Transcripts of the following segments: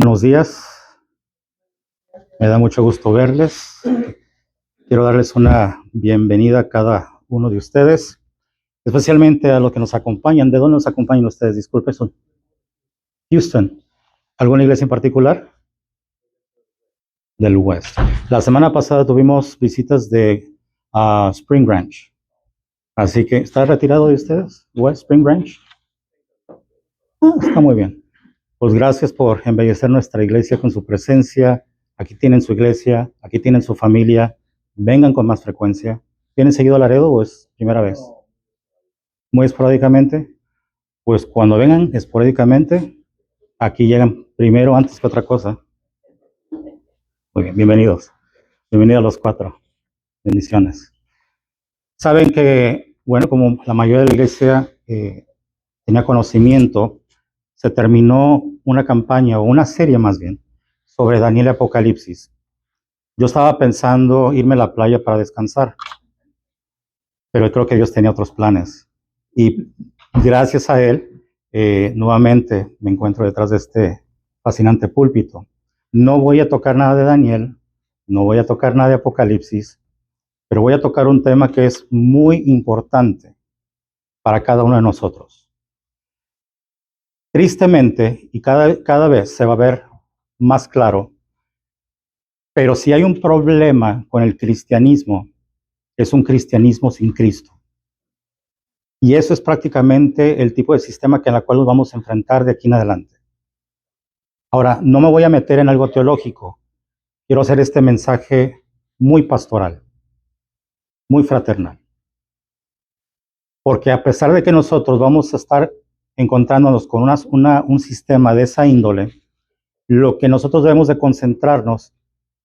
Buenos días, me da mucho gusto verles. Quiero darles una bienvenida a cada uno de ustedes, especialmente a los que nos acompañan. ¿De dónde nos acompañan ustedes? Disculpe, son Houston. ¿Alguna iglesia en particular? Del West. La semana pasada tuvimos visitas de Spring Branch. Así que, ¿está retirado de ustedes? West Spring Branch. Está muy bien. Pues gracias por embellecer nuestra iglesia con su presencia. Aquí tienen su iglesia, aquí tienen su familia. Vengan con más frecuencia. ¿Tienen seguido Laredo o es primera vez? Muy esporádicamente. Pues cuando vengan esporádicamente, aquí llegan primero antes que otra cosa. Muy bien, bienvenidos. Bienvenidos a los cuatro. Bendiciones. Saben que, bueno, como la mayoría de la iglesia tenía conocimiento, se terminó una campaña, o una serie más bien, sobre Daniel y Apocalipsis. Yo estaba pensando irme a la playa para descansar, pero creo que Dios tenía otros planes. Y gracias a Él, nuevamente me encuentro detrás de este fascinante púlpito. No voy a tocar nada de Daniel, no voy a tocar nada de Apocalipsis, pero voy a tocar un tema que es muy importante para cada uno de nosotros. Tristemente, y cada vez se va a ver más claro, pero si hay un problema con el cristianismo, es un cristianismo sin Cristo. Y eso es prácticamente el tipo de sistema en el cual nos vamos a enfrentar de aquí en adelante. Ahora, no me voy a meter en algo teológico. Quiero hacer este mensaje muy pastoral, muy fraternal. Porque a pesar de que nosotros vamos a estar encontrándonos con un sistema de esa índole, lo que nosotros debemos de concentrarnos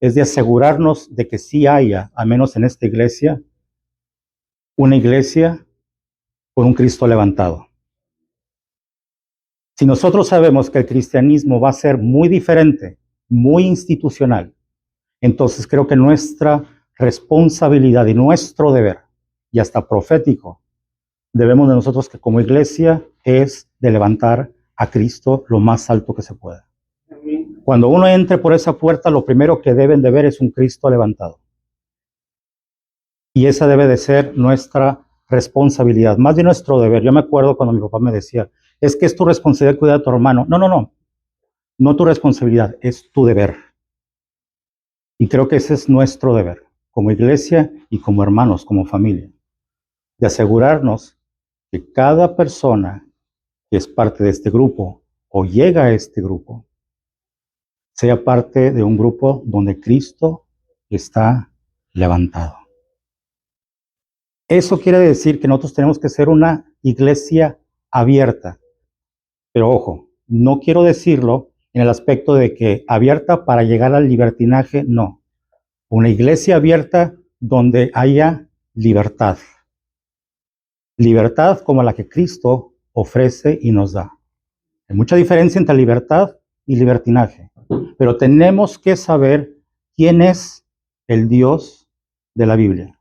es de asegurarnos de que sí haya, al menos en esta iglesia, una iglesia con un Cristo levantado. Si nosotros sabemos que el cristianismo va a ser muy diferente, muy institucional, entonces creo que nuestra responsabilidad y nuestro deber, y hasta profético, debemos de nosotros que como iglesia es de levantar a Cristo lo más alto que se pueda. Cuando uno entre por esa puerta, lo primero que deben de ver es un Cristo levantado. Y esa debe de ser nuestra responsabilidad, más de nuestro deber. Yo me acuerdo cuando mi papá me decía, es que es tu responsabilidad cuidar a tu hermano. No tu responsabilidad, es tu deber. Y creo que ese es nuestro deber, como iglesia y como hermanos, como familia, de asegurarnos que cada persona que es parte de este grupo o llega a este grupo, sea parte de un grupo donde Cristo está levantado. Eso quiere decir que nosotros tenemos que ser una iglesia abierta. Pero ojo, no quiero decirlo en el aspecto de que abierta para llegar al libertinaje, no. Una iglesia abierta donde haya libertad. Libertad como la que Cristo ofrece y nos da. Hay mucha diferencia entre libertad y libertinaje. Pero tenemos que saber quién es el Dios de la Biblia.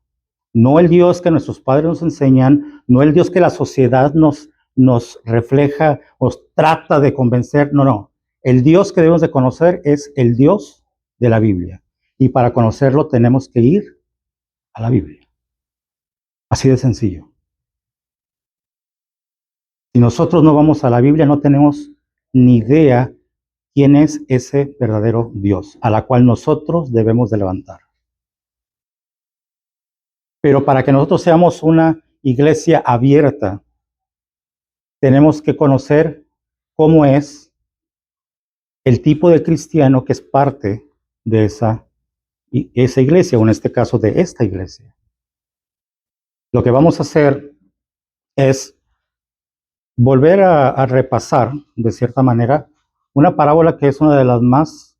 No el Dios que nuestros padres nos enseñan, no el Dios que la sociedad nos refleja o trata de convencer, no. El Dios que debemos de conocer es el Dios de la Biblia. Y para conocerlo tenemos que ir a la Biblia. Así de sencillo. Si nosotros no vamos a la Biblia, no tenemos ni idea quién es ese verdadero Dios, a la cual nosotros debemos de levantar. Pero para que nosotros seamos una iglesia abierta, tenemos que conocer cómo es el tipo de cristiano que es parte de esa iglesia, o en este caso de esta iglesia. Lo que vamos a hacer es volver a repasar, de cierta manera, una parábola que es una de las más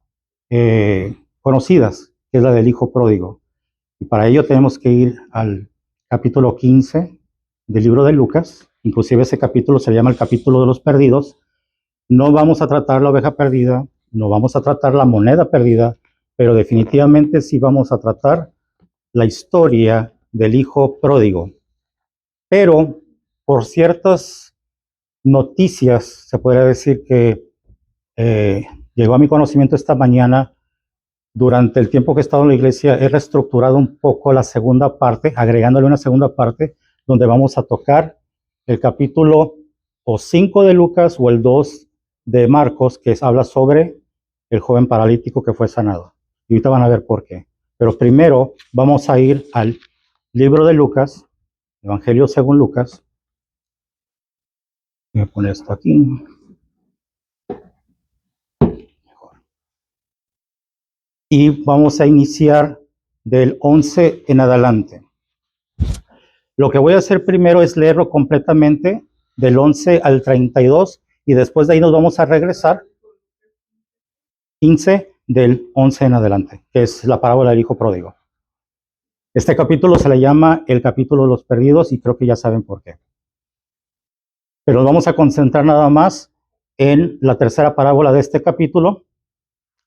conocidas, que es la del hijo pródigo. Y para ello tenemos que ir al capítulo 15 del libro de Lucas. Inclusive ese capítulo se llama el capítulo de los perdidos. No vamos a tratar la oveja perdida, no vamos a tratar la moneda perdida, pero definitivamente sí vamos a tratar la historia del hijo pródigo. Pero por ciertas noticias, se podría decir que llegó a mi conocimiento esta mañana, durante el tiempo que he estado en la iglesia, he reestructurado un poco la segunda parte, agregándole una segunda parte, donde vamos a tocar el capítulo o 5 de Lucas o el 2 de Marcos, que habla sobre el joven paralítico que fue sanado. Y ahorita van a ver por qué. Pero primero vamos a ir al libro de Lucas, Evangelio según Lucas. Voy a poner esto aquí. Y vamos a iniciar del 11 en adelante. Lo que voy a hacer primero es leerlo completamente del 11 al 32 y después de ahí nos vamos a regresar 15 del 11 en adelante, que es la parábola del hijo pródigo. Este capítulo se le llama el capítulo de los perdidos y creo que ya saben por qué. Pero nos vamos a concentrar nada más en la tercera parábola de este capítulo.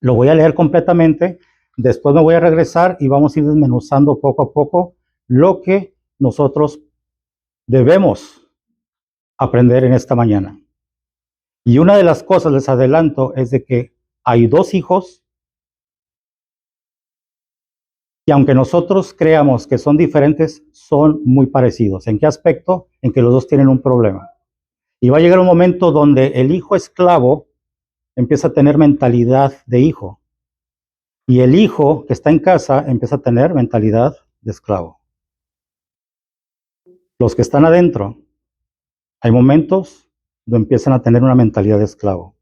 Lo voy a leer completamente, después me voy a regresar y vamos a ir desmenuzando poco a poco lo que nosotros debemos aprender en esta mañana. Y una de las cosas, les adelanto, es de que hay dos hijos y aunque nosotros creamos que son diferentes, son muy parecidos. ¿En qué aspecto? En que los dos tienen un problema. Y va a llegar un momento donde el hijo esclavo empieza a tener mentalidad de hijo. Y el hijo que está en casa empieza a tener mentalidad de esclavo. Los que están adentro, hay momentos donde empiezan a tener una mentalidad de esclavo.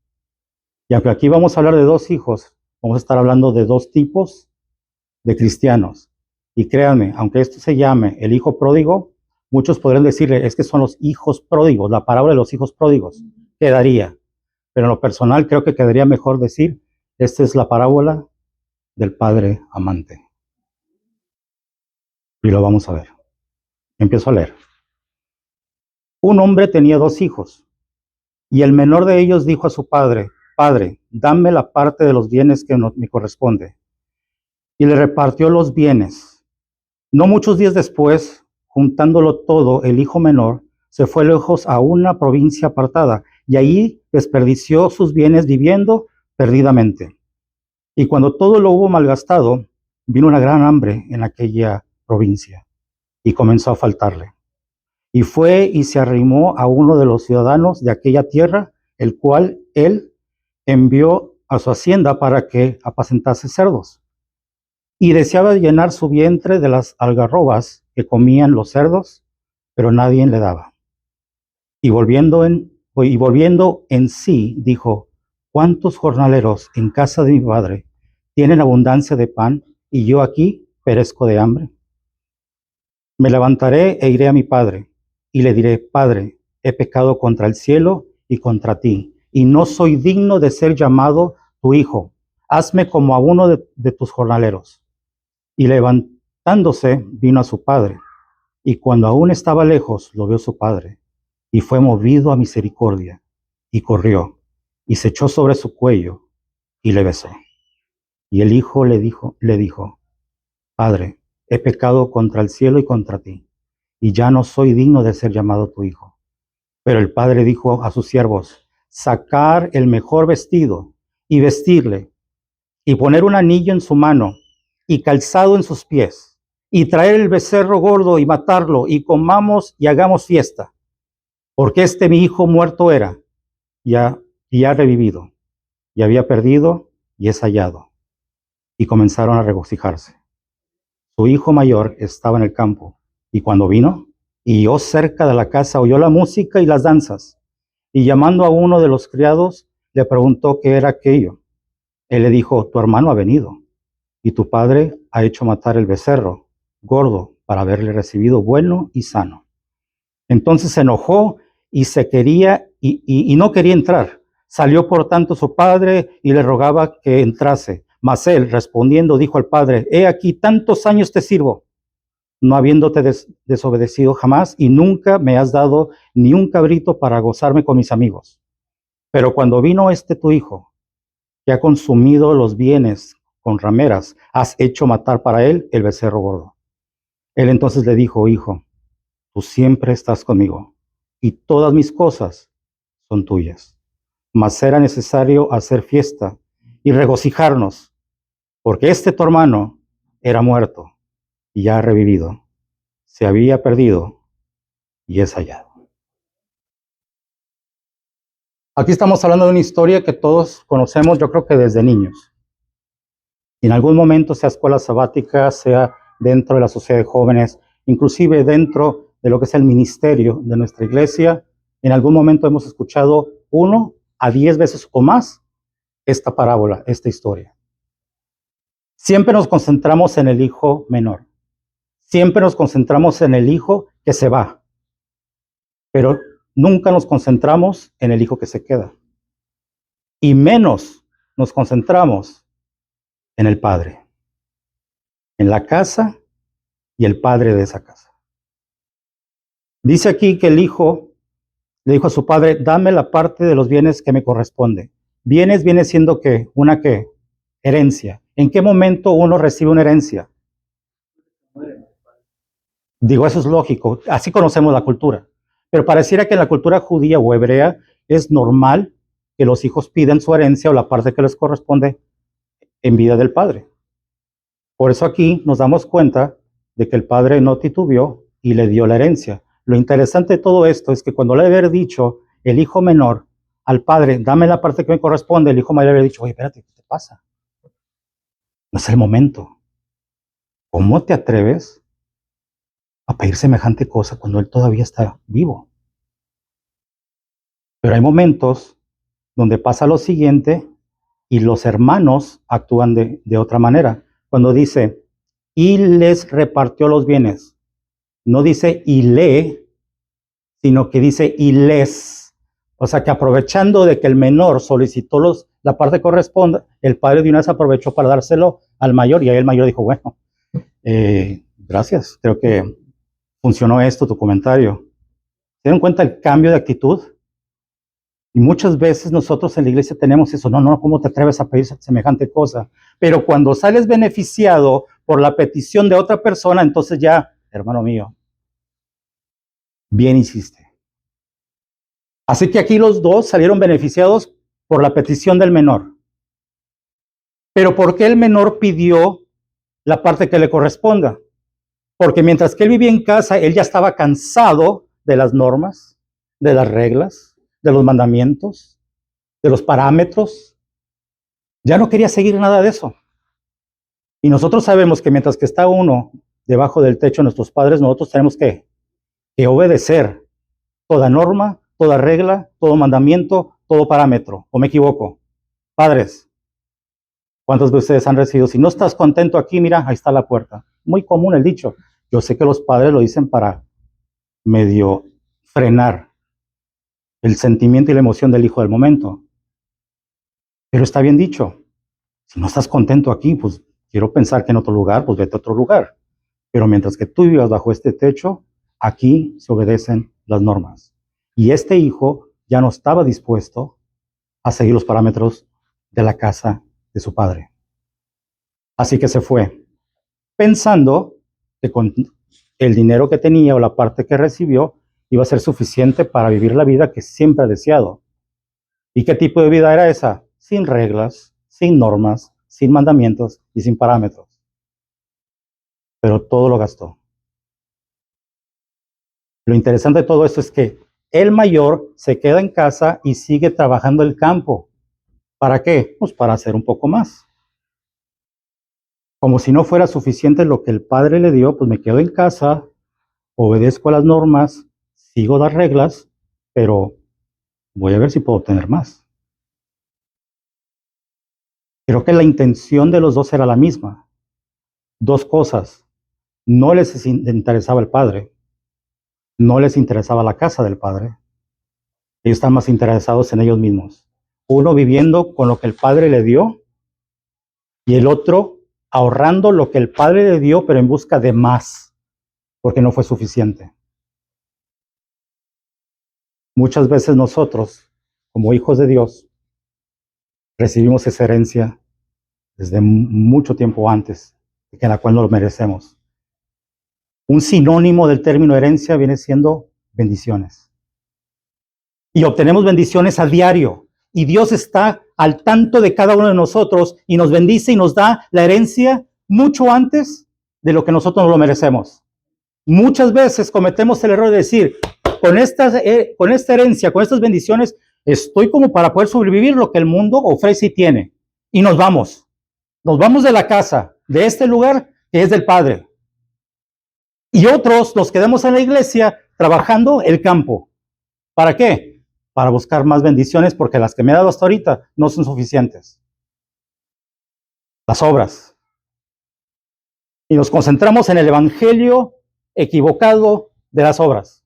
Y aunque aquí vamos a hablar de dos hijos, vamos a estar hablando de dos tipos de cristianos. Y créanme, aunque esto se llame el hijo pródigo, muchos podrían decirle, es que son los hijos pródigos, la parábola de los hijos pródigos, quedaría. Pero en lo personal creo que quedaría mejor decir, esta es la parábola del padre amante. Y lo vamos a ver. Empiezo a leer. Un hombre tenía dos hijos, y el menor de ellos dijo a su padre, Padre, dame la parte de los bienes que me corresponde. Y le repartió los bienes. No muchos días después, juntándolo todo, el hijo menor se fue lejos a una provincia apartada, y ahí desperdició sus bienes viviendo perdidamente. Y cuando todo lo hubo malgastado, vino una gran hambre en aquella provincia, y comenzó a faltarle. Y fue y se arrimó a uno de los ciudadanos de aquella tierra, el cual él envió a su hacienda para que apacentase cerdos. Y deseaba llenar su vientre de las algarrobas que comían los cerdos, pero nadie le daba. Y volviendo en sí, dijo, ¿cuántos jornaleros en casa de mi padre tienen abundancia de pan, y yo aquí perezco de hambre? Me levantaré e iré a mi padre, y le diré, Padre, he pecado contra el cielo y contra ti, y no soy digno de ser llamado tu hijo. Hazme como a uno de tus jornaleros. Y levantándose, vino a su padre, y cuando aún estaba lejos, lo vio su padre, y fue movido a misericordia, y corrió, y se echó sobre su cuello, y le besó. Y el hijo le dijo, Padre, he pecado contra el cielo y contra ti, y ya no soy digno de ser llamado tu hijo. Pero el padre dijo a sus siervos, sacar el mejor vestido y vestirle, y poner un anillo en su mano y calzado en sus pies, y traer el becerro gordo y matarlo, y comamos y hagamos fiesta, porque mi hijo muerto era, y ha revivido, y había perdido y es hallado. Y comenzaron a regocijarse. Su hijo mayor estaba en el campo, y cuando vino, y yo cerca de la casa oyó la música y las danzas, y llamando a uno de los criados, le preguntó qué era aquello. Él le dijo, tu hermano ha venido, y tu padre ha hecho matar el becerro gordo para haberle recibido bueno y sano. Entonces se enojó y y no quería entrar. Salió por tanto su padre y le rogaba que entrase. Mas él, respondiendo, dijo al padre, he aquí tantos años te sirvo, no habiéndote desobedecido jamás, y nunca me has dado ni un cabrito para gozarme con mis amigos. Pero cuando vino tu hijo, que ha consumido los bienes con rameras, has hecho matar para él el becerro gordo. Él entonces le dijo, hijo, tú siempre estás conmigo, y todas mis cosas son tuyas. Mas era necesario hacer fiesta y regocijarnos, porque tu hermano era muerto y ya ha revivido, se había perdido y es hallado. Aquí estamos hablando de una historia que todos conocemos, yo creo que desde niños. En algún momento, sea escuela sabática, sea dentro de la sociedad de jóvenes, inclusive dentro de lo que es el ministerio de nuestra iglesia, en algún momento hemos escuchado 1 a 10 veces o más esta parábola, esta historia. Siempre nos concentramos en el hijo menor. Siempre nos concentramos en el hijo que se va. Pero nunca nos concentramos en el hijo que se queda. Y menos nos concentramos en el padre, en la casa y el padre de esa casa. Dice aquí que el hijo le dijo a su padre, dame la parte de los bienes que me corresponde. Bienes viene siendo ¿qué? ¿Una qué? Herencia. ¿En qué momento uno recibe una herencia? Digo, eso es lógico, así conocemos la cultura. Pero pareciera que en la cultura judía o hebrea es normal que los hijos piden su herencia o la parte que les corresponde en vida del padre. Por eso aquí nos damos cuenta de que el padre no titubeó y le dio la herencia. Lo interesante de todo esto es que cuando le había dicho el hijo menor al padre, dame la parte que me corresponde, el hijo mayor le había dicho, oye, espérate, ¿qué te pasa? No es el momento. ¿Cómo te atreves a pedir semejante cosa cuando él todavía está vivo? Pero hay momentos donde pasa lo siguiente y los hermanos actúan de otra manera. Cuando dice, y les repartió los bienes, no dice y le, sino que dice y les. O sea que aprovechando de que el menor solicitó la parte que corresponde, el padre de una vez aprovechó para dárselo al mayor y ahí el mayor dijo, bueno, gracias, creo que funcionó esto, tu comentario. ¿Se dieron cuenta el cambio de actitud? Y muchas veces nosotros en la iglesia tenemos eso, no, ¿cómo te atreves a pedir semejante cosa? Pero cuando sales beneficiado por la petición de otra persona, entonces ya, hermano mío, bien hiciste. Así que aquí los dos salieron beneficiados por la petición del menor. Pero ¿por qué el menor pidió la parte que le corresponda? Porque mientras que él vivía en casa, él ya estaba cansado de las normas, de las reglas, de los mandamientos, de los parámetros. Ya no quería seguir nada de eso. Y nosotros sabemos que mientras que está uno debajo del techo de nuestros padres, nosotros tenemos que obedecer toda norma, toda regla, todo mandamiento, todo parámetro. ¿O me equivoco? Padres, ¿cuántos de ustedes han recibido? Si no estás contento aquí, mira, ahí está la puerta. Muy común el dicho. Yo sé que los padres lo dicen para medio frenar el sentimiento y la emoción del hijo del momento. Pero está bien dicho. Si no estás contento aquí, pues quiero pensar que en otro lugar, pues vete a otro lugar. Pero mientras que tú vivas bajo este techo, aquí se obedecen las normas. Y este hijo ya no estaba dispuesto a seguir los parámetros de la casa de su padre. Así que se fue, pensando que con el dinero que tenía o la parte que recibió iba a ser suficiente para vivir la vida que siempre ha deseado. ¿Y qué tipo de vida era esa? Sin reglas, sin normas, sin mandamientos y sin parámetros. Pero todo lo gastó. Lo interesante de todo esto es que el mayor se queda en casa y sigue trabajando el campo. ¿Para qué? Pues para hacer un poco más. Como si no fuera suficiente lo que el padre le dio, pues me quedo en casa, obedezco a las normas, sigo las reglas, pero voy a ver si puedo tener más. Creo que la intención de los dos era la misma. Dos cosas. No les interesaba el padre. No les interesaba la casa del padre. Ellos están más interesados en ellos mismos. Uno viviendo con lo que el padre le dio y el otro ahorrando lo que el padre le dio, pero en busca de más, porque no fue suficiente. Muchas veces nosotros, como hijos de Dios, recibimos esa herencia desde mucho tiempo antes, en la cual no lo merecemos. Un sinónimo del término herencia viene siendo bendiciones. Y obtenemos bendiciones a diario. Y Dios está al tanto de cada uno de nosotros y nos bendice y nos da la herencia mucho antes de lo que nosotros nos lo merecemos. Muchas veces cometemos el error de decir, con esta herencia, con estas bendiciones, estoy como para poder sobrevivir lo que el mundo ofrece y tiene. Y nos vamos de la casa, de este lugar que es del Padre. Y otros nos quedamos en la iglesia trabajando el campo. ¿Para qué? Para buscar más bendiciones, porque las que me he dado hasta ahorita no son suficientes. Las obras. Y nos concentramos en el evangelio equivocado de las obras.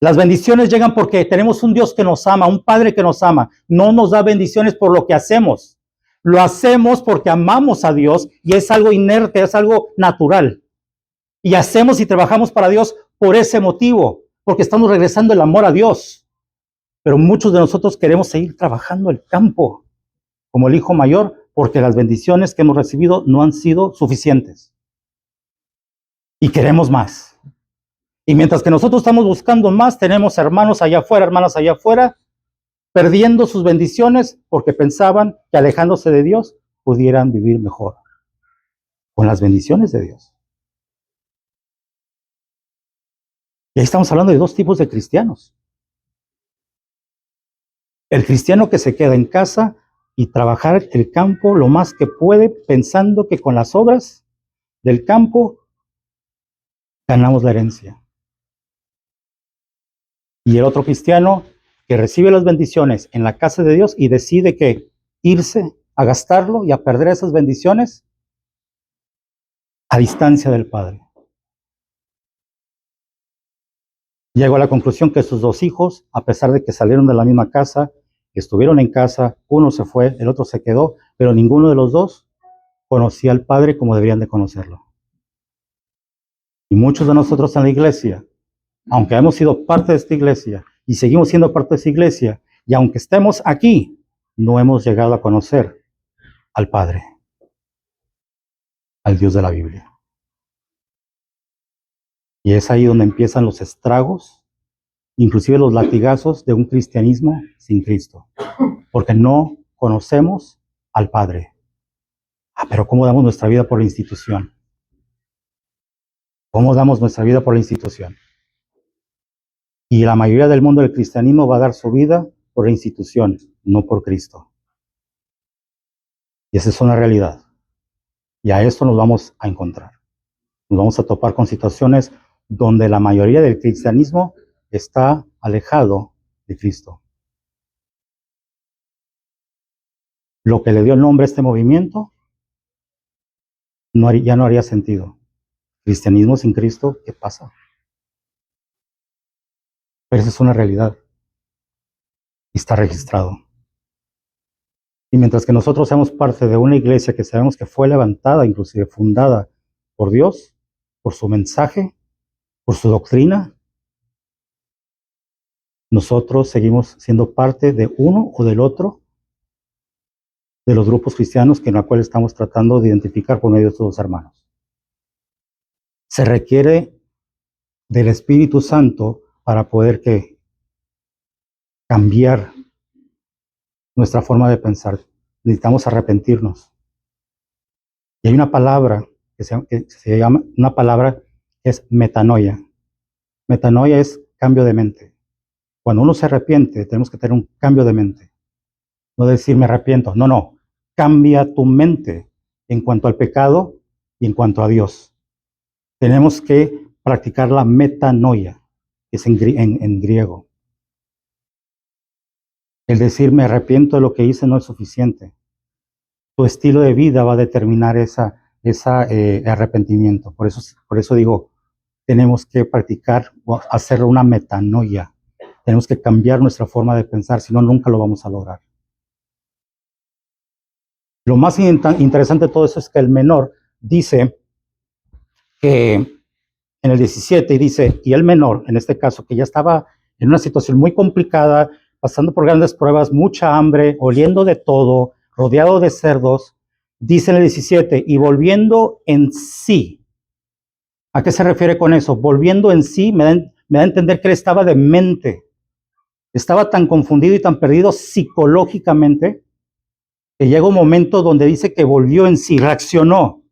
Las bendiciones llegan porque tenemos un Dios que nos ama, un Padre que nos ama. No nos da bendiciones por lo que hacemos. Lo hacemos porque amamos a Dios y es algo inerte, es algo natural. Y hacemos y trabajamos para Dios por ese motivo, porque estamos regresando el amor a Dios. Pero muchos de nosotros queremos seguir trabajando el campo, como el hijo mayor, porque las bendiciones que hemos recibido no han sido suficientes. Y queremos más. Y mientras que nosotros estamos buscando más, tenemos hermanos allá afuera, hermanas allá afuera, perdiendo sus bendiciones porque pensaban que alejándose de Dios pudieran vivir mejor con las bendiciones de Dios. Y ahí estamos hablando de dos tipos de cristianos. El cristiano que se queda en casa y trabajar el campo lo más que puede, pensando que con las obras del campo ganamos la herencia. Y el otro cristiano que recibe las bendiciones en la casa de Dios y decide que irse a gastarlo y a perder esas bendiciones a distancia del Padre. Llego a la conclusión que sus dos hijos, a pesar de que salieron de la misma casa, estuvieron en casa, uno se fue, el otro se quedó, pero ninguno de los dos conocía al Padre como deberían de conocerlo. Y muchos de nosotros en la iglesia, aunque hemos sido parte de esta iglesia y seguimos siendo parte de esta iglesia, y aunque estemos aquí, no hemos llegado a conocer al Padre, al Dios de la Biblia. Y es ahí donde empiezan los estragos, inclusive los latigazos de un cristianismo sin Cristo, porque no conocemos al Padre. Pero ¿cómo damos nuestra vida por la institución? ¿Cómo damos nuestra vida por la institución? Y la mayoría del mundo del cristianismo va a dar su vida por la institución, no por Cristo. Y esa es una realidad. Y a esto nos vamos a encontrar. Nos vamos a topar con situaciones donde la mayoría del cristianismo está alejado de Cristo. Lo que le dio el nombre a este movimiento ya no haría sentido. Cristianismo sin Cristo, ¿qué pasa? Pero esa es una realidad. Y está registrado. Y mientras que nosotros seamos parte de una iglesia que sabemos que fue levantada, inclusive fundada por Dios, por su mensaje, por su doctrina, nosotros seguimos siendo parte de uno o del otro de los grupos cristianos en la cual estamos tratando de identificar por medio de estos dos hermanos. Se requiere del Espíritu Santo para poder cambiar nuestra forma de pensar. Necesitamos arrepentirnos. Y hay una palabra que se llama, una palabra que es metanoia. Metanoia es cambio de mente. Cuando uno se arrepiente, tenemos que tener un cambio de mente. No decir me arrepiento, no. Cambia tu mente en cuanto al pecado y en cuanto a Dios. Tenemos que practicar la metanoia, que es en griego. El decir me arrepiento de lo que hice no es suficiente. Tu estilo de vida va a determinar ese arrepentimiento. Por eso digo, tenemos que practicar o hacer una metanoia. Tenemos que cambiar nuestra forma de pensar, si no, nunca lo vamos a lograr. Lo más interesante de todo eso es que el menor dice que en el 17 dice, y el menor, en este caso, que ya estaba en una situación muy complicada, pasando por grandes pruebas, mucha hambre, oliendo de todo, rodeado de cerdos, dice en el 17, y volviendo en sí. ¿A qué se refiere con eso? Volviendo en sí me da a entender que él estaba demente. Estaba tan confundido y tan perdido psicológicamente que llega un momento donde dice que volvió en sí, reaccionó.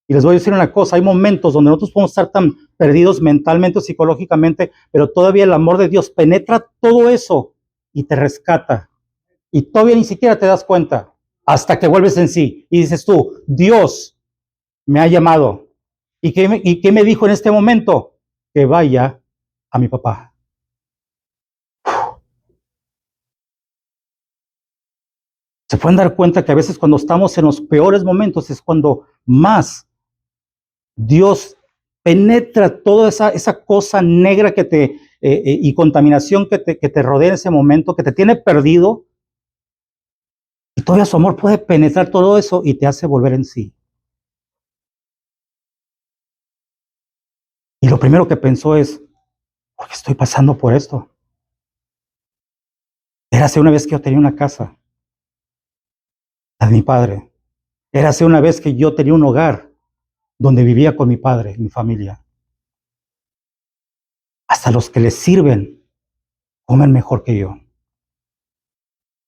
Y les voy a decir una cosa, hay momentos donde nosotros podemos estar tan perdidos mentalmente o psicológicamente, pero todavía el amor de Dios penetra todo eso y te rescata. Y todavía ni siquiera te das cuenta hasta que vuelves en sí y dices tú, Dios me ha llamado. ¿Y qué me dijo en este momento? Que vaya a mi papá. Se pueden dar cuenta que a veces cuando estamos en los peores momentos es cuando más Dios penetra toda esa cosa negra y contaminación que te rodea en ese momento, que te tiene perdido, y todavía su amor puede penetrar todo eso y te hace volver en sí. Y lo primero que pensó es, ¿por qué estoy pasando por esto? Érase una vez que yo tenía una casa, la de mi padre. Érase una vez que yo tenía un hogar donde vivía con mi padre, mi familia. Hasta los que les sirven comen mejor que yo.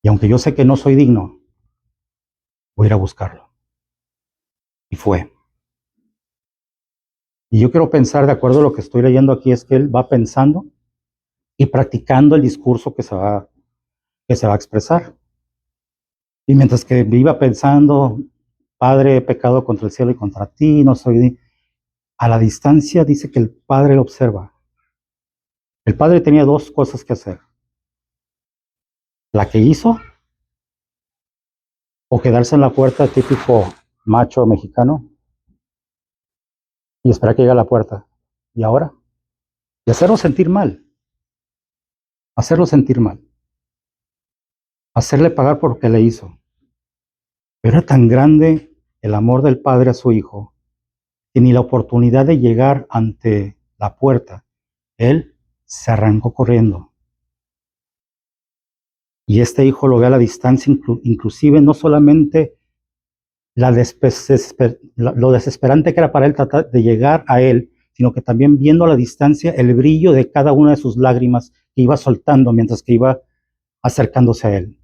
Y aunque yo sé que no soy digno, voy a ir a buscarlo. Y fue. Y yo quiero pensar, de acuerdo a lo que estoy leyendo aquí, es que él va pensando y practicando el discurso que se va a expresar. Y mientras que iba pensando, Padre, he pecado contra el cielo y contra ti, no soy... A la distancia dice que el Padre lo observa. El Padre tenía dos cosas que hacer. La que hizo, o quedarse en la puerta, típico macho mexicano, y esperar que llegue a la puerta. ¿Y ahora? Y hacerlo sentir mal. Hacerlo sentir mal. Hacerle pagar por lo que le hizo. Pero era tan grande el amor del Padre a su Hijo que ni la oportunidad de llegar ante la puerta, él se arrancó corriendo. Y este hijo lo ve a la distancia, inclusive no solamente lo desesperante que era para él tratar de llegar a él, sino que también viendo a la distancia el brillo de cada una de sus lágrimas que iba soltando mientras que iba acercándose a él.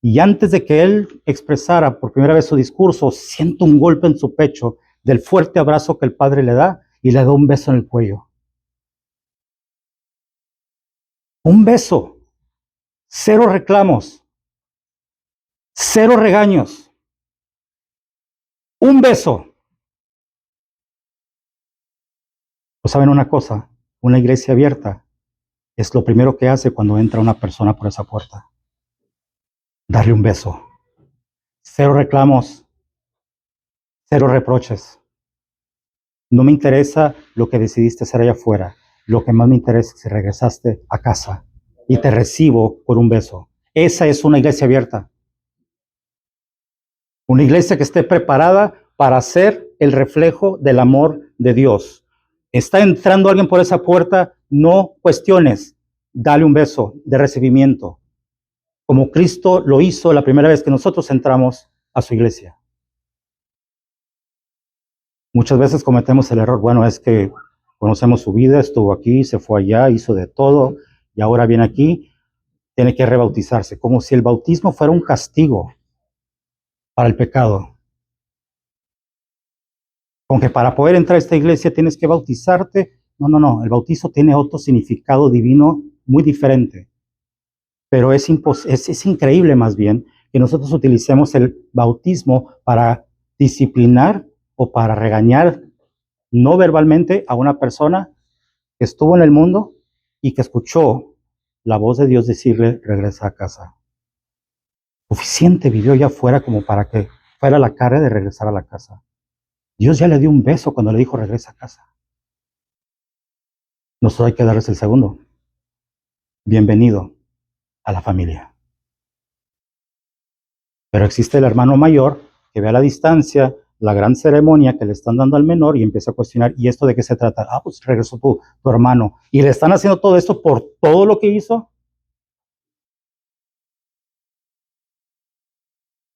Y antes de que él expresara por primera vez su discurso, siente un golpe en su pecho del fuerte abrazo que el padre le da y le da un beso en el cuello. Un beso, cero reclamos, cero regaños, un beso. Pues saben una cosa, una iglesia abierta es lo primero que hace cuando entra una persona por esa puerta. Darle un beso. Cero reclamos, cero reproches. No me interesa lo que decidiste hacer allá afuera. Lo que más me interesa es que regresaste a casa y te recibo con un beso. Esa es una iglesia abierta. Una iglesia que esté preparada para ser el reflejo del amor de Dios. Está entrando alguien por esa puerta, no cuestiones. Dale un beso de recibimiento, como Cristo lo hizo la primera vez que nosotros entramos a su iglesia. Muchas veces cometemos el error, bueno, es que conocemos su vida, estuvo aquí, se fue allá, hizo de todo, y ahora viene aquí, tiene que rebautizarse, como si el bautismo fuera un castigo para el pecado. Con que para poder entrar a esta iglesia tienes que bautizarte. No, no, no, el bautizo tiene otro significado divino muy diferente. Pero es increíble más bien que nosotros utilicemos el bautismo para disciplinar o para regañar no verbalmente a una persona que estuvo en el mundo y que escuchó la voz de Dios decirle, regresa a casa. Suficiente vivió ya afuera como para que fuera la carga de regresar a la casa. Dios ya le dio un beso cuando le dijo, regresa a casa. Nosotros hay que darles el segundo. Bienvenido a la familia. Pero existe el hermano mayor que ve a la distancia la gran ceremonia que le están dando al menor y empieza a cuestionar, ¿y esto de qué se trata? Ah, pues regresó tu hermano. Y le están haciendo todo esto por todo lo que hizo.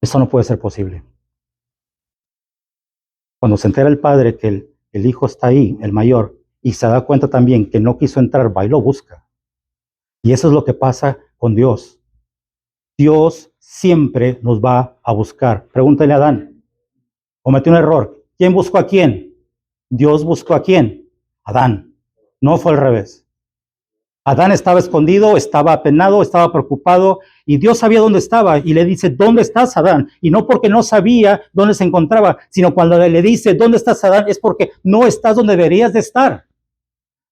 Eso no puede ser posible. Cuando se entera el padre que el hijo está ahí, el mayor, y se da cuenta también que no quiso entrar, va y lo busca. Y eso es lo que pasa con Dios. Dios siempre nos va a buscar. Pregúntale a Adán. Cometió un error. ¿Quién buscó a quién? Dios buscó a quién? Adán. No fue al revés. Adán estaba escondido, estaba apenado, estaba preocupado y Dios sabía dónde estaba y le dice, ¿dónde estás, Adán? Y no porque no sabía dónde se encontraba, sino cuando le dice, ¿dónde estás, Adán? Es porque no estás donde deberías de estar.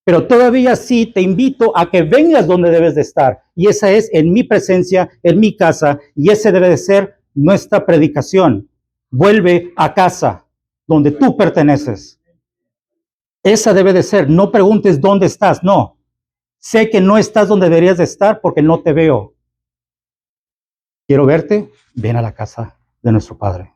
Pero todavía sí te invito a que vengas donde debes de estar. Y esa es en mi presencia, en mi casa, y ese debe de ser nuestra predicación. Vuelve a casa, donde tú perteneces. Esa debe de ser. No preguntes dónde estás, no. Sé que no estás donde deberías de estar porque no te veo. Quiero verte, ven a la casa de nuestro Padre.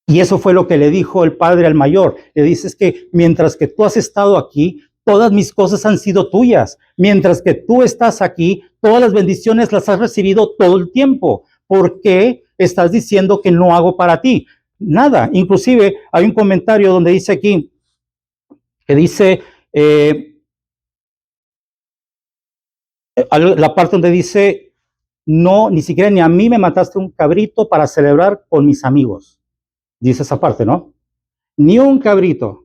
Y eso fue lo que le dijo el padre al mayor. Le dice, es que mientras que tú has estado aquí, todas mis cosas han sido tuyas. Mientras que tú estás aquí, todas las bendiciones las has recibido todo el tiempo. ¿Por qué estás diciendo que no hago para ti? Nada. Inclusive hay un comentario donde dice aquí, que dice, la parte donde dice, no, ni siquiera ni a mí me mataste un cabrito para celebrar con mis amigos. Dice esa parte, ¿no? Ni un cabrito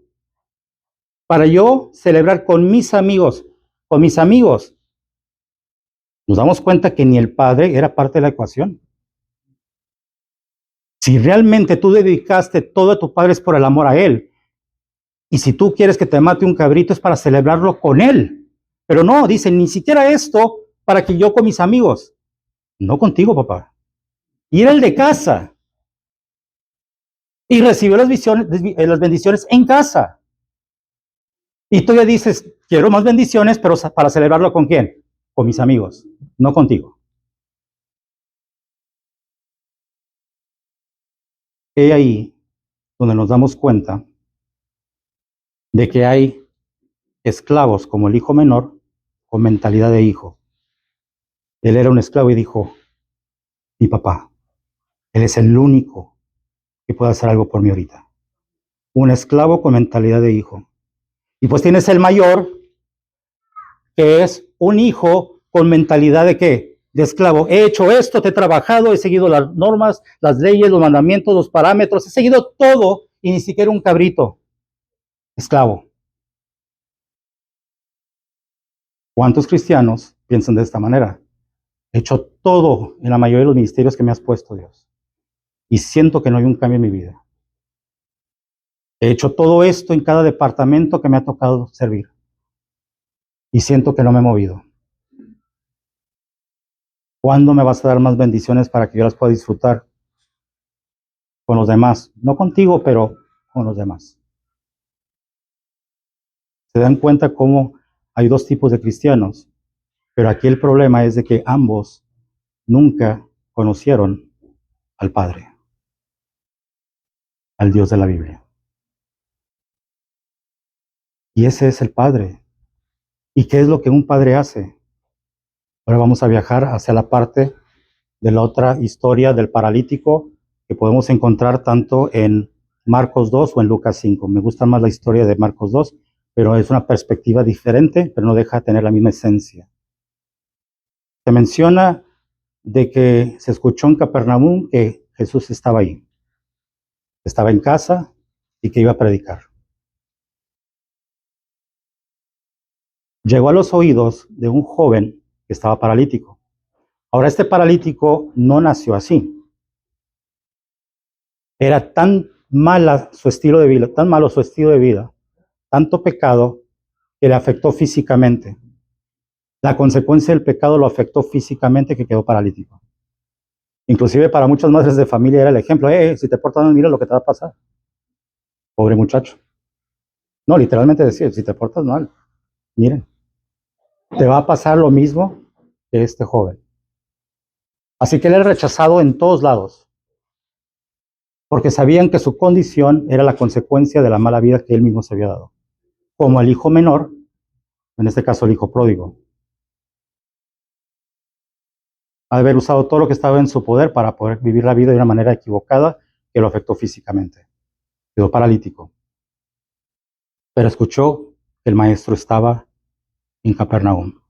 para yo celebrar con mis amigos, con mis amigos. Nos damos cuenta que ni el padre era parte de la ecuación. Si realmente tú dedicaste todo a tu padre es por el amor a él. Y si tú quieres que te mate un cabrito es para celebrarlo con él. Pero no, dicen, ni siquiera esto para que yo con mis amigos. No contigo, papá. Y era el de casa. Y recibió las bendiciones en casa. Y tú ya dices, quiero más bendiciones, pero para celebrarlo con quién? Con mis amigos, no contigo. He ahí donde nos damos cuenta de que hay esclavos como el hijo menor con mentalidad de hijo. Él era un esclavo y dijo, mi papá, él es el único que puede hacer algo por mí ahorita. Un esclavo con mentalidad de hijo. Y pues tienes el mayor, que es un hijo con mentalidad de ¿qué? De esclavo. He hecho esto, te he trabajado, he seguido las normas, las leyes, los mandamientos, los parámetros, he seguido todo y ni siquiera un cabrito. Esclavo. ¿Cuántos cristianos piensan de esta manera? He hecho todo en la mayoría de los ministerios que me has puesto, Dios. Y siento que no hay un cambio en mi vida. He hecho todo esto en cada departamento que me ha tocado servir. Y siento que no me he movido. ¿Cuándo me vas a dar más bendiciones para que yo las pueda disfrutar con los demás? No contigo, pero con los demás. Se dan cuenta cómo hay dos tipos de cristianos. Pero aquí el problema es de que ambos nunca conocieron al Padre, al Dios de la Biblia. Y ese es el Padre. ¿Y qué es lo que un padre hace? Ahora vamos a viajar hacia la parte de la otra historia del paralítico que podemos encontrar tanto en Marcos 2 o en Lucas 5. Me gusta más la historia de Marcos 2, pero es una perspectiva diferente, pero no deja de tener la misma esencia. Se menciona de que se escuchó en Capernaum que Jesús estaba ahí. Estaba en casa y que iba a predicar. Llegó a los oídos de un joven que estaba paralítico. Ahora, este paralítico no nació así. Era tan mala su estilo de vida, tan malo su estilo de vida, tanto pecado que le afectó físicamente. La consecuencia del pecado lo afectó físicamente que quedó paralítico. Inclusive para muchas madres de familia era el ejemplo, si te portas mal, mira lo que te va a pasar. Pobre muchacho. No, literalmente decía, si te portas mal, miren, te va a pasar lo mismo que este joven. Así que él era rechazado en todos lados, porque sabían que su condición era la consecuencia de la mala vida que él mismo se había dado. Como el hijo menor, en este caso el hijo pródigo, haber usado todo lo que estaba en su poder para poder vivir la vida de una manera equivocada que lo afectó físicamente. Quedó paralítico. Pero escuchó que el maestro estaba en Capernaum.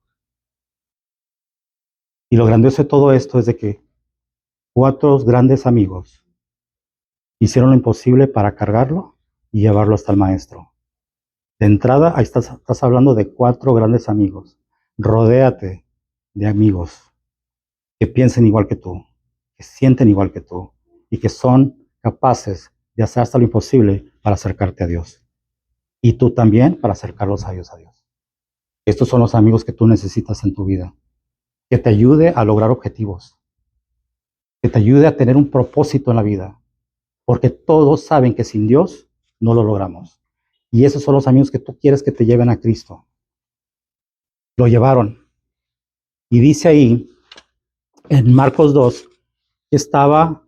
Y lo grandioso de todo esto es de que 4 grandes amigos hicieron lo imposible para cargarlo y llevarlo hasta el maestro. De entrada, ahí estás hablando de 4 grandes amigos. Rodéate de amigos que piensen igual que tú, que sienten igual que tú y que son capaces de hacer hasta lo imposible para acercarte a Dios. Y tú también para acercarlos a ellos a Dios. Estos son los amigos que tú necesitas en tu vida. Que te ayude a lograr objetivos. Que te ayude a tener un propósito en la vida. Porque todos saben que sin Dios no lo logramos. Y esos son los amigos que tú quieres que te lleven a Cristo. Lo llevaron. Y dice ahí, en Marcos 2, que estaba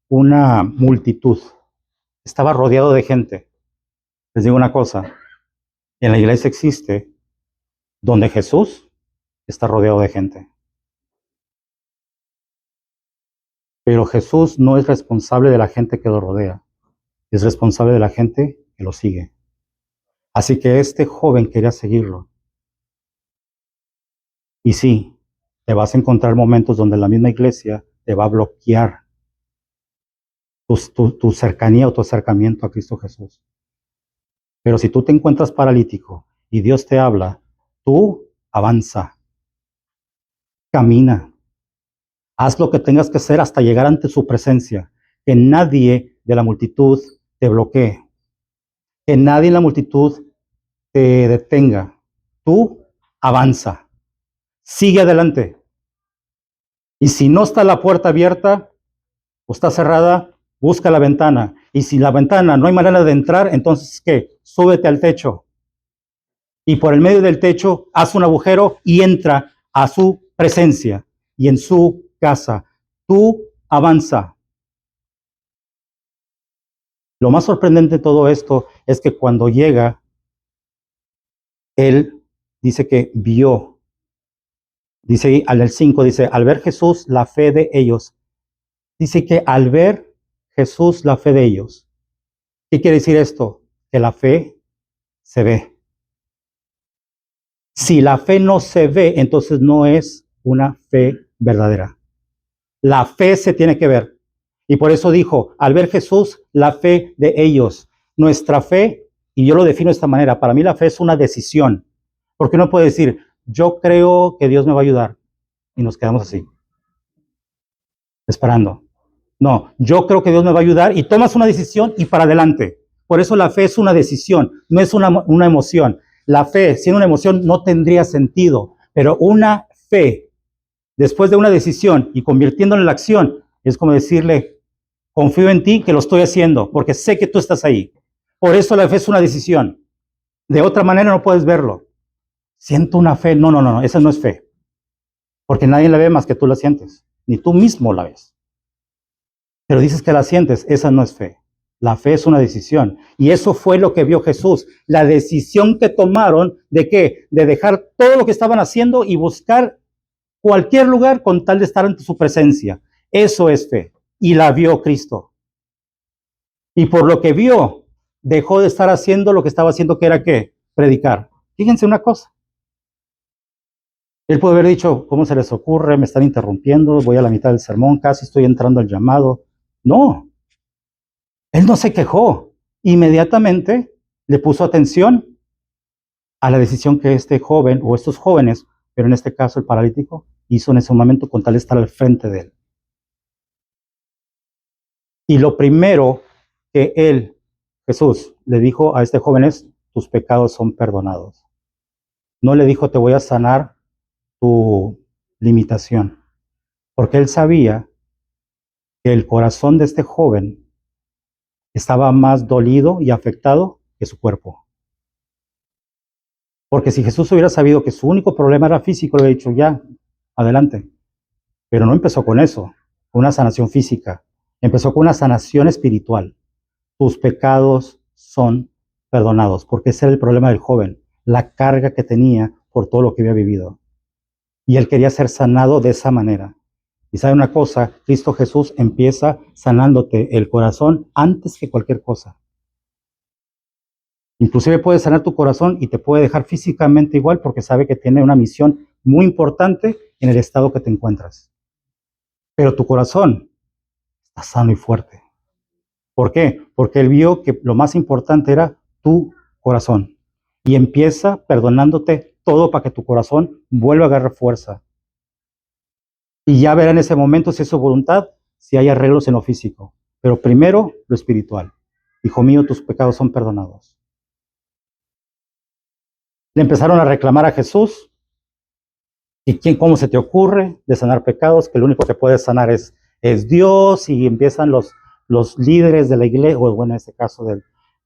una multitud. Estaba rodeado de gente. Les digo una cosa, en la iglesia existe donde Jesús está rodeado de gente. Pero Jesús no es responsable de la gente que lo rodea, es responsable de la gente que lo sigue. Así que este joven quería seguirlo. Y sí, te vas a encontrar momentos donde la misma iglesia te va a bloquear tu cercanía o tu acercamiento a Cristo Jesús. Pero si tú te encuentras paralítico y Dios te habla, tú avanza, camina, haz lo que tengas que hacer hasta llegar ante su presencia. Que nadie de la multitud te bloquee, que nadie en la multitud te detenga. Tú avanza, sigue adelante. Y si no está la puerta abierta o está cerrada, busca la ventana. Y si la ventana no hay manera de entrar, entonces ¿qué? Súbete al techo. Y por el medio del techo haz un agujero y entra a su presencia y en su casa. Tú avanza. Lo más sorprendente de todo esto es que cuando llega, él dice que vio. Dice ahí, al 5, dice, al ver Jesús la fe de ellos. Dice que al ver Jesús la fe de ellos. ¿Qué quiere decir esto? Que la fe se ve. Si la fe no se ve, entonces no es una fe verdadera. La fe se tiene que ver. Y por eso dijo, al ver Jesús, la fe de ellos. Nuestra fe, y yo lo defino de esta manera, para mí la fe es una decisión. Porque uno puede decir, yo creo que Dios me va a ayudar. Y nos quedamos así, esperando. No, yo creo que Dios me va a ayudar y tomas una decisión y para adelante. Por eso la fe es una decisión, no es una emoción. La fe, siendo una emoción, no tendría sentido. Pero una fe, después de una decisión y convirtiéndola en la acción, es como decirle, confío en ti que lo estoy haciendo, porque sé que tú estás ahí. Por eso la fe es una decisión. De otra manera no puedes verlo. Siento una fe. No, esa no es fe. Porque nadie la ve más que tú la sientes. Ni tú mismo la ves. Pero dices que la sientes, esa no es fe. La fe es una decisión. Y eso fue lo que vio Jesús. La decisión que tomaron de ¿qué? De dejar todo lo que estaban haciendo y buscar cualquier lugar con tal de estar ante su presencia. Eso es fe. Y la vio Cristo. Y por lo que vio, dejó de estar haciendo lo que estaba haciendo, que era ¿qué? Predicar. Fíjense una cosa. Él puede haber dicho, ¿cómo se les ocurre? Me están interrumpiendo, voy a la mitad del sermón, casi estoy entrando al llamado. No, él no se quejó. Inmediatamente le puso atención a la decisión que este joven o estos jóvenes, pero en este caso el paralítico, hizo en ese momento con tal de estar al frente de él. Y lo primero que él, Jesús, le dijo a este joven es, tus pecados son perdonados. No le dijo, te voy a sanar tu limitación, porque él sabía que el corazón de este joven estaba más dolido y afectado que su cuerpo. Porque si Jesús hubiera sabido que su único problema era físico, le hubiera dicho, ya, adelante. Pero no empezó con eso, con una sanación física. Empezó con una sanación espiritual. Tus pecados son perdonados, porque ese era el problema del joven, la carga que tenía por todo lo que había vivido. Y él quería ser sanado de esa manera. Y sabe una cosa, Cristo Jesús empieza sanándote el corazón antes que cualquier cosa. Inclusive puede sanar tu corazón y te puede dejar físicamente igual porque sabe que tiene una misión muy importante en el estado que te encuentras. Pero tu corazón está sano y fuerte. ¿Por qué? Porque él vio que lo más importante era tu corazón. Y empieza perdonándote todo para que tu corazón vuelva a agarrar fuerza. Y ya verá en ese momento si es su voluntad, si hay arreglos en lo físico. Pero primero lo espiritual. Hijo mío, tus pecados son perdonados. Le empezaron a reclamar a Jesús. ¿Y cómo se te ocurre de sanar pecados? Que lo único que puede sanar es Dios. Y empiezan los líderes de la iglesia, o bueno, en este caso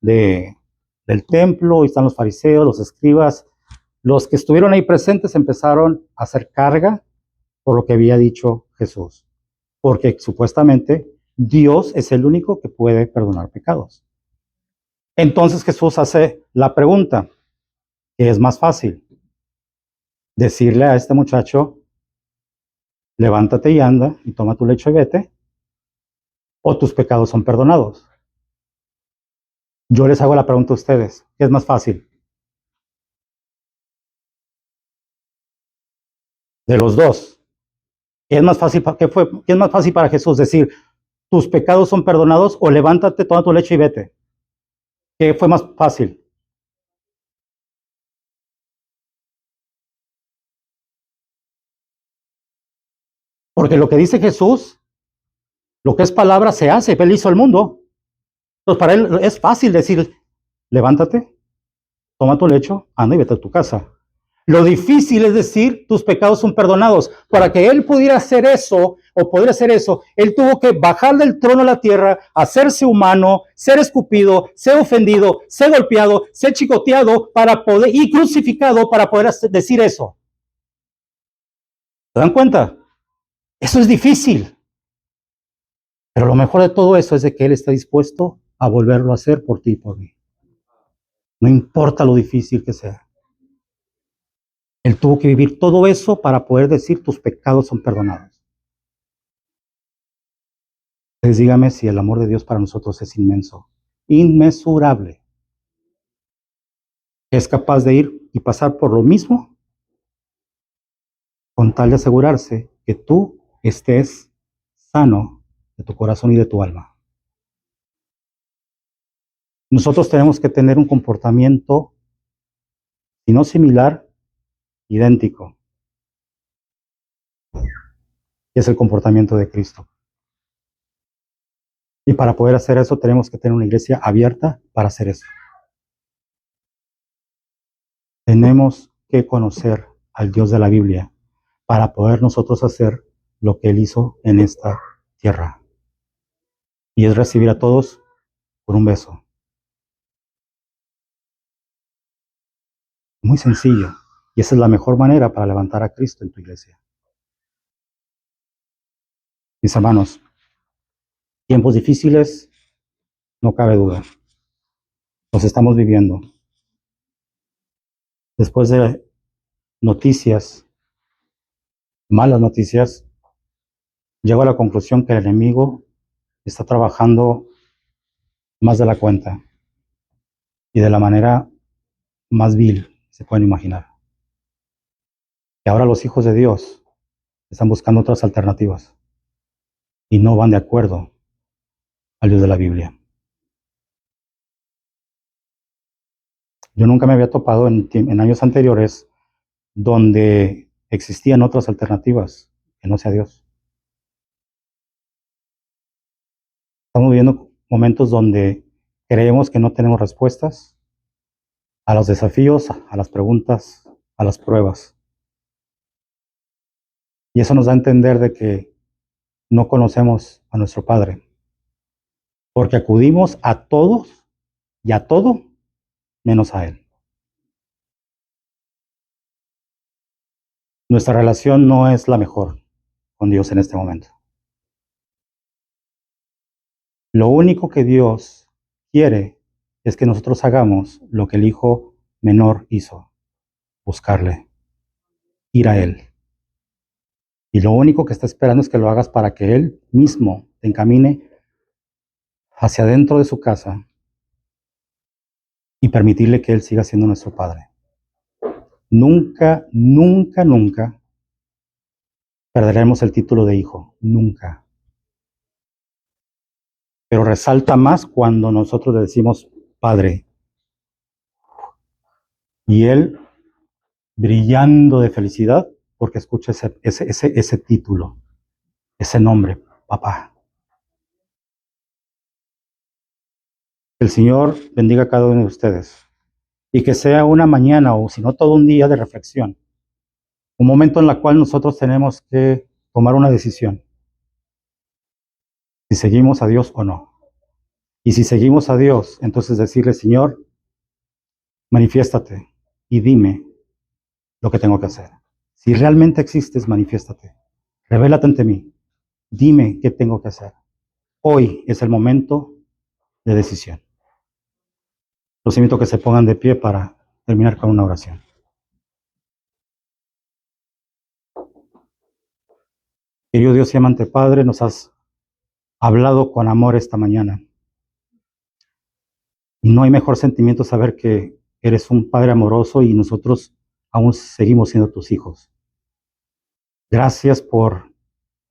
del templo, y están los fariseos, los escribas. Los que estuvieron ahí presentes empezaron a hacer carga por lo que había dicho Jesús. Porque supuestamente Dios es el único que puede perdonar pecados. Entonces Jesús hace la pregunta, que es más fácil. Decirle a este muchacho, levántate y anda, y toma tu lecho y vete, o tus pecados son perdonados. Yo les hago la pregunta a ustedes, ¿qué es más fácil? De los dos. ¿Qué es más fácil, qué es más fácil para Jesús decir, tus pecados son perdonados, o levántate, toma tu lecho y vete? ¿Qué fue más fácil? Porque lo que dice Jesús, lo que es palabra se hace, él hizo el mundo. Entonces para él es fácil decir, levántate, toma tu lecho, anda y vete a tu casa. Lo difícil es decir, tus pecados son perdonados. Para que él pudiera hacer eso, o poder hacer eso, él tuvo que bajar del trono a la tierra, hacerse humano, ser escupido, ser ofendido, ser golpeado, ser chicoteado para poder, y crucificado para poder decir eso. ¿Se dan cuenta? Eso es difícil. Pero lo mejor de todo eso es de que él está dispuesto a volverlo a hacer por ti y por mí. No importa lo difícil que sea. Él tuvo que vivir todo eso para poder decir tus pecados son perdonados. Entonces dígame si el amor de Dios para nosotros es inmenso, inmesurable. Es capaz de ir y pasar por lo mismo con tal de asegurarse que tú estés sano de tu corazón y de tu alma. Nosotros tenemos que tener un comportamiento, si no similar, idéntico, que es el comportamiento de Cristo. Y para poder hacer eso tenemos que tener una iglesia abierta para hacer eso. Tenemos que conocer al Dios de la Biblia para poder nosotros hacer lo que Él hizo en esta tierra. Y es recibir a todos con un beso. Muy sencillo. Y esa es la mejor manera para levantar a Cristo en tu iglesia. Mis hermanos, tiempos difíciles, no cabe duda. Los estamos viviendo. Después de noticias, malas noticias, llego a la conclusión que el enemigo está trabajando más de la cuenta y de la manera más vil que se pueden imaginar. Y ahora los hijos de Dios están buscando otras alternativas y no van de acuerdo al Dios de la Biblia. Yo nunca me había topado en años anteriores donde existían otras alternativas que no sea Dios. Estamos viviendo momentos donde creemos que no tenemos respuestas a los desafíos, a las preguntas, a las pruebas. Y eso nos da a entender de que no conocemos a nuestro Padre, porque acudimos a todos y a todo menos a Él. Nuestra relación no es la mejor con Dios en este momento. Lo único que Dios quiere es que nosotros hagamos lo que el hijo menor hizo, buscarle, ir a Él. Y lo único que está esperando es que lo hagas para que Él mismo te encamine hacia adentro de su casa y permitirle que Él siga siendo nuestro Padre. Nunca, nunca, nunca perderemos el título de hijo. Nunca. Pero resalta más cuando nosotros le decimos Padre. Y Él brillando de felicidad porque escucha ese título, ese nombre, papá. El Señor bendiga a cada uno de ustedes y que sea una mañana o si no todo un día de reflexión, un momento en el cual nosotros tenemos que tomar una decisión, si seguimos a Dios o no. Y si seguimos a Dios, entonces decirle, Señor, manifiéstate y dime lo que tengo que hacer. Si realmente existes, manifiéstate. Revélate ante mí. Dime qué tengo que hacer. Hoy es el momento de decisión. Los invito a que se pongan de pie para terminar con una oración. Querido Dios y amante Padre, nos has hablado con amor esta mañana. Y no hay mejor sentimiento saber que eres un Padre amoroso y nosotros aún seguimos siendo tus hijos. Gracias por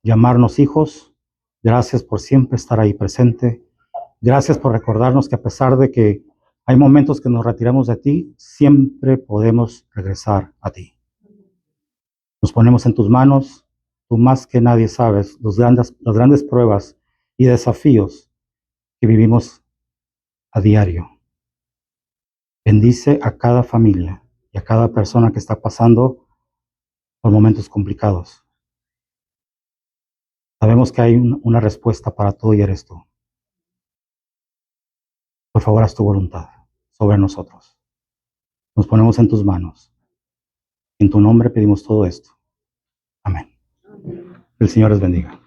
llamarnos hijos. Gracias por siempre estar ahí presente. Gracias por recordarnos que a pesar de que hay momentos que nos retiramos de ti, siempre podemos regresar a ti. Nos ponemos en tus manos. Tú más que nadie sabes las grandes pruebas y desafíos que vivimos a diario. Bendice a cada familia y a cada persona que está pasando por momentos complicados. Sabemos que hay una respuesta para todo y eres tú. Por favor, haz tu voluntad sobre nosotros. Nos ponemos en tus manos. En tu nombre pedimos todo esto. Amén. El Señor les bendiga.